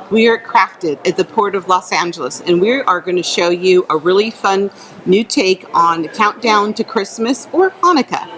We are at Crafted at the Port of Los Angeles, and we are going to show you a really fun new take on the countdown to Christmas or Hanukkah.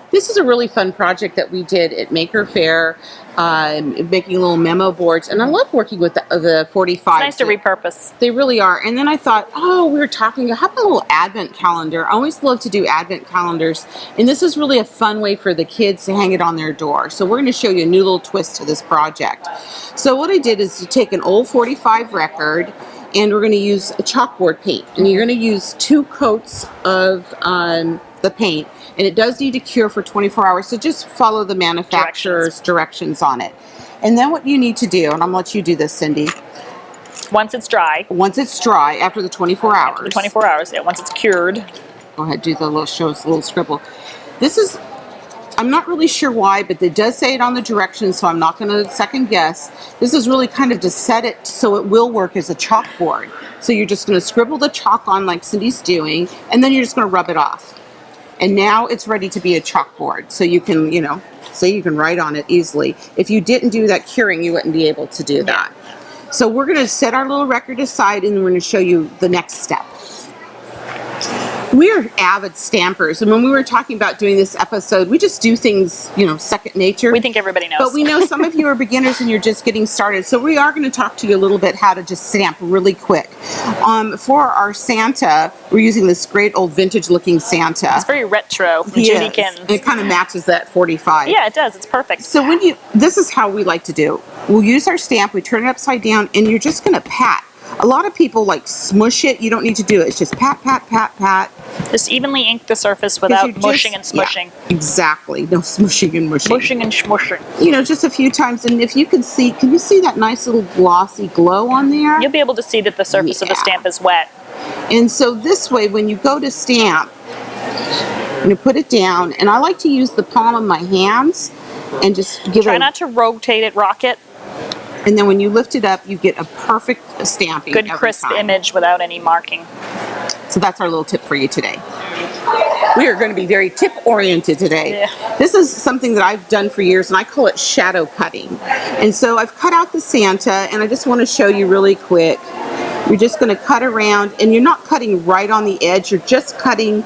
This is a really fun project that we did at Maker Faire, making little memo boards, and I love working with the 45. It's nice to repurpose. They really are. And then I thought, we were talking, how about a little advent calendar? I always love to do advent calendars, and this is really a fun way for the kids to hang it on their door. So we're going to show you a new little twist to this project. So what I did is to take an old 45 record, and we're going to use a chalkboard paint, and you're going to use 2 coats of the paint. And it does need to cure for 24 hours, so just follow the manufacturer's directions on it. And then what you need to do, and I'm going to let you do this, Cindy. Once it's dry. Once it's dry, after the 24 hours. After the 24 hours, yeah, once it's cured. Go ahead, do the little, show us a little scribble. This is, I'm not really sure why, but it does say it on the directions, so I'm not going to second guess. This is really kind of to set it so it will work as a chalkboard. So you're just going to scribble the chalk on like Cindy's doing, and then you're just going to rub it off. And now it's ready to be a chalkboard. So you can, you can write on it easily. If you didn't do that curing, you wouldn't be able to do that. So we're going to set our little record aside, and we're going to show you the next step. We are avid stampers, and when we were talking about doing this episode, we just do things, second nature. We think everybody knows. But we know some of you are beginners and you're just getting started. So we are going to talk to you a little bit how to just stamp really quick. For our Santa, we're using this great old vintage looking Santa. It's very retro from Judy Kins. And it kind of matches that 45. Yeah, it does. It's perfect. So this is how we like to do. We'll use our stamp, we turn it upside down, and you're just going to pat. A lot of people like smush it. You don't need to do it. It's just pat, pat, pat, pat. Just evenly ink the surface without mushing and smushing. Yeah, exactly. No smushing and mushing. Mushing and smushing. Just a few times. And if you can you see that nice little glossy glow on there? You'll be able to see that the surface of the stamp is wet. And so this way, when you go to stamp, I'm going to put it down. And I like to use the palm of my hands and just give Try not to rotate it, rock it. And then when you lift it up, you get a perfect stamping. Good crisp image without any marking. So that's our little tip for you today. We are going to be very tip oriented today. Yeah. This is something that I've done for years, and I call it shadow cutting. And so I've cut out the Santa, and I just want to show you really quick. You're just going to cut around, and you're not cutting right on the edge. You're just cutting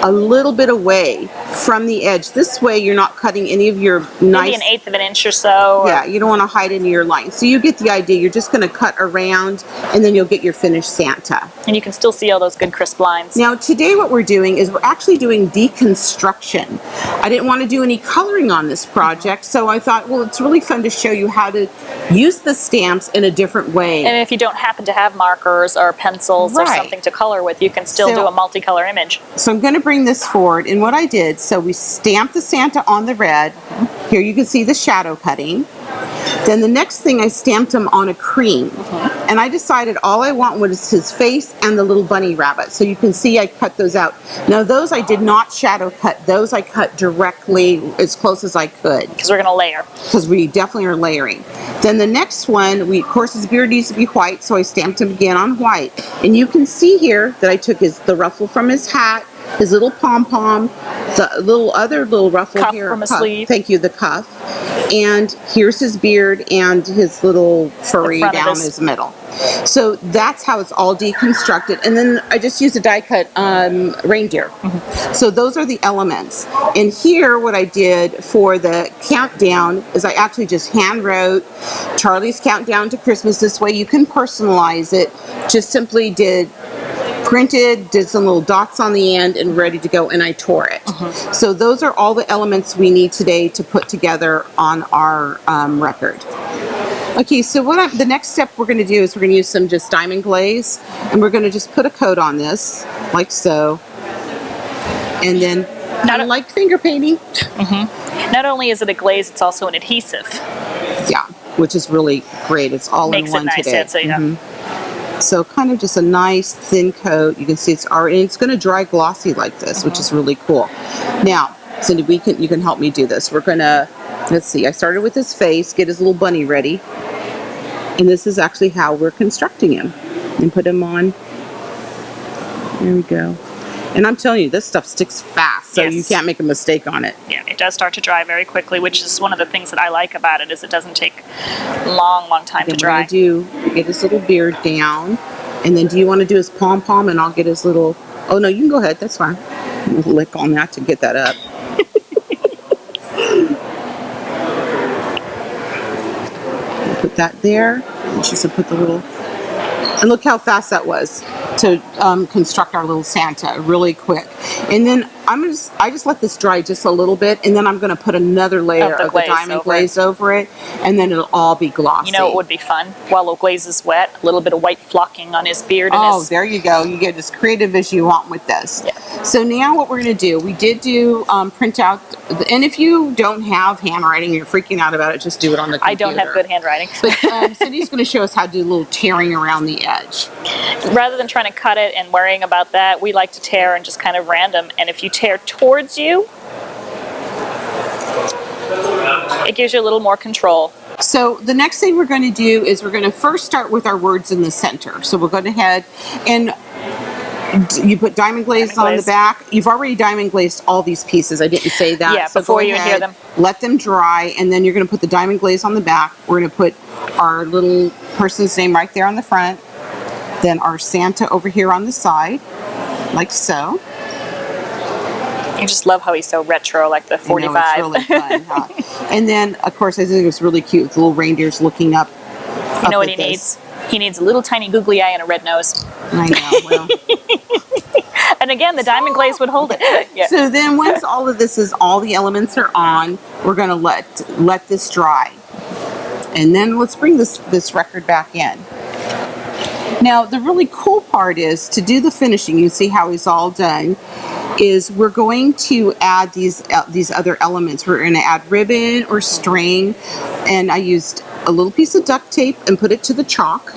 a little bit away from the edge. This way, you're not cutting any of your nice... Maybe 1/8 of an inch or so. Yeah, you don't want to hide any of your lines. So you get the idea. You're just going to cut around, and then you'll get your finished Santa. And you can still see all those good crisp lines. Now, today what we're doing is we're actually doing deconstruction. I didn't want to do any coloring on this project, so I thought, well, it's really fun to show you how to use the stamps in a different way. And if you don't happen to have markers or pencils or something to color with, you can still do a multicolor image. So I'm going to bring this forward, and what I did, so we stamped the Santa on the red. Here you can see the shadow cutting. Then the next thing, I stamped him on a cream. And I decided all I want was his face and the little bunny rabbit. So you can see I cut those out. Now those I did not shadow cut. Those I cut directly as close as I could. Because we're going to layer. Because we definitely are layering. Then the next one, of course his beard needs to be white, so I stamped him again on white. And you can see here that I took the ruffle from his hat, his little pom-pom, the other little ruffle cuff here. From a sleeve. Thank you, the cuff. And here's his beard and his little furry down his middle. So that's how it's all deconstructed. And then I just used a die cut reindeer. So those are the elements. And here what I did for the countdown is I actually just hand wrote Charlie's Countdown to Christmas. This way you can personalize it. Just simply printed, did some little dots on the end, and ready to go, and I tore it. So those are all the elements we need today to put together on our record. Okay, so the next step we're going to do is we're going to use some just diamond glaze, and we're going to just put a coat on this, like so, and then kind of like finger painting. Not only is it a glaze, it's also an adhesive. Yeah, which is really great. It's all in one today. Makes it nice, So kind of just a nice thin coat. You can see it's already, and it's going to dry glossy like this, which is really cool. Now, Cindy, you can help me do this. We're going to, let's see, I started with his face, get his little bunny ready. And this is actually how we're constructing him. And put him on There we go. And I'm telling you, this stuff sticks fast, so you can't make a mistake on it. Yeah, it does start to dry very quickly, which is one of the things that I like about it, is it doesn't take long time to dry. What I do, get his little beard down, and then do you want to do his pom-pom, and I'll get his little, oh no, you can go ahead, that's fine. Lick on that to get that up. Put that there, and she said put the little, and look how fast that was to construct our little Santa, really quick. And then I just let this dry just a little bit, and then I'm going to put another layer of the diamond glaze over it, and then it'll all be glossy. You know what would be fun? While the glaze is wet, a little bit of white flocking on his beard. Oh, there you go. You get as creative as you want with this. Yeah. So now what we're going to do, we did do print out, and if you don't have handwriting, you're freaking out about it, just do it on the computer. I don't have good handwriting. But Cindy's going to show us how to do a little tearing around the edge. Rather than trying to cut it and worrying about that, we like to tear and just kind of random. And if you tear towards you, it gives you a little more control. So the next thing we're going to do is we're going to first start with our words in the center. So we'll go ahead and you put diamond glaze on the back. You've already diamond glazed all these pieces. I didn't say that. Yeah, so before you hear them. Let them dry, and then you're going to put the diamond glaze on the back. We're going to put our little person's name right there on the front. Then our Santa over here on the side, like so. I just love how he's so retro, like the 45. It's really fun, huh? And then, of course, I think it was really cute with the little reindeers looking up. You know what he needs? He needs a little tiny googly eye and a red nose. I know, well. And again, the diamond glaze would hold it. Yeah. So then once all of this is, all the elements are on, we're going to let this dry. And then let's bring this record back in. Now, the really cool part is to do the finishing, you see how he's all done, is we're going to add these other elements. We're going to add ribbon or string, and I used a little piece of duct tape and put it to the chalk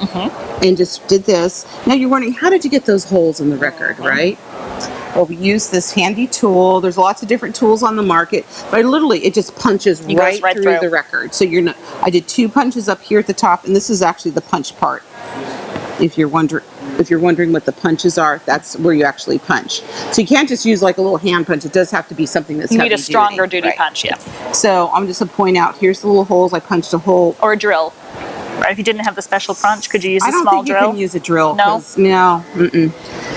and just did this. Now you're wondering, how did you get those holes in the record, right? Well, we use this handy tool. There's lots of different tools on the market, but literally it just punches right through the record. So I did 2 punches up here at the top, and this is actually the punch part. If you're wondering what the punches are, that's where you actually punch. So you can't just use like a little hand punch. It does have to be something that's heavy duty. You need a stronger duty punch, yeah. So I'm just going to point out, here's the little holes. I punched a hole. Or a drill. Right, if you didn't have the special punch, could you use a small drill? I don't think you can use a drill. No? No.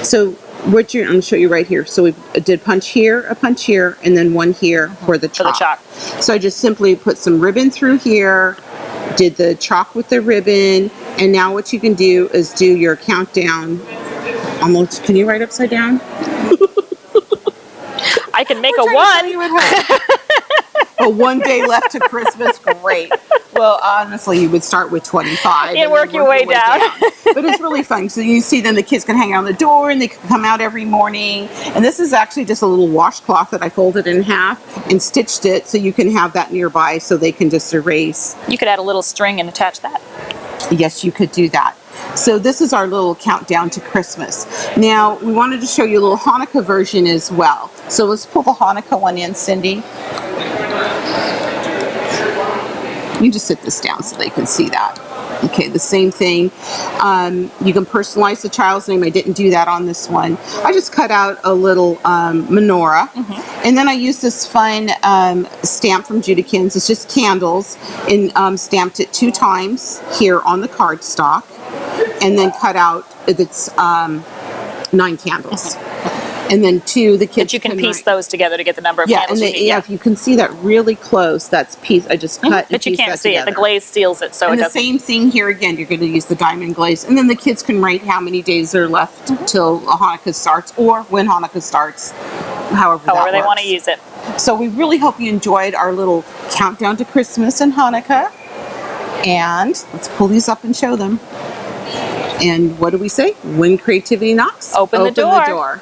So I'm going to show you right here. So we did punch here, a punch here, and then one here for the chalk. So I just simply put some ribbon through here, did the chalk with the ribbon, and now what you can do is do your countdown. Almost, can you write upside down? I can make a 1. 1 day left to Christmas, great. Well, honestly, you would start with 25 and work your way down. But it's really fun. So you see, then the kids can hang out on the door, and they can come out every morning. And this is actually just a little washcloth that I folded in half and stitched it, so you can have that nearby so they can just erase. You could add a little string and attach that. Yes, you could do that. So this is our little countdown to Christmas. Now, we wanted to show you a little Hanukkah version as well. So let's pull the Hanukkah one in, Cindy. You just sit this down so they can see that. Okay, the same thing. You can personalize the child's name. I didn't do that on this one. I just cut out a little menorah. And then I used this fun stamp from Judikins. It's just candles, and stamped it 2 times here on the cardstock. And then cut out, it's 9 candles. And then 2, the kids. But you can piece those together to get the number of candles you need. Yeah, if you can see that really close, that's piece. I just cut. But you can't see it. The glaze seals it, so and it the same thing here again. You're going to use the diamond glaze, and then the kids can write how many days are left till Hanukkah starts, or when Hanukkah starts, however they want to use it. So we really hope you enjoyed our little countdown to Christmas and Hanukkah. And let's pull these up and show them. And what do we say? When creativity knocks, open the door.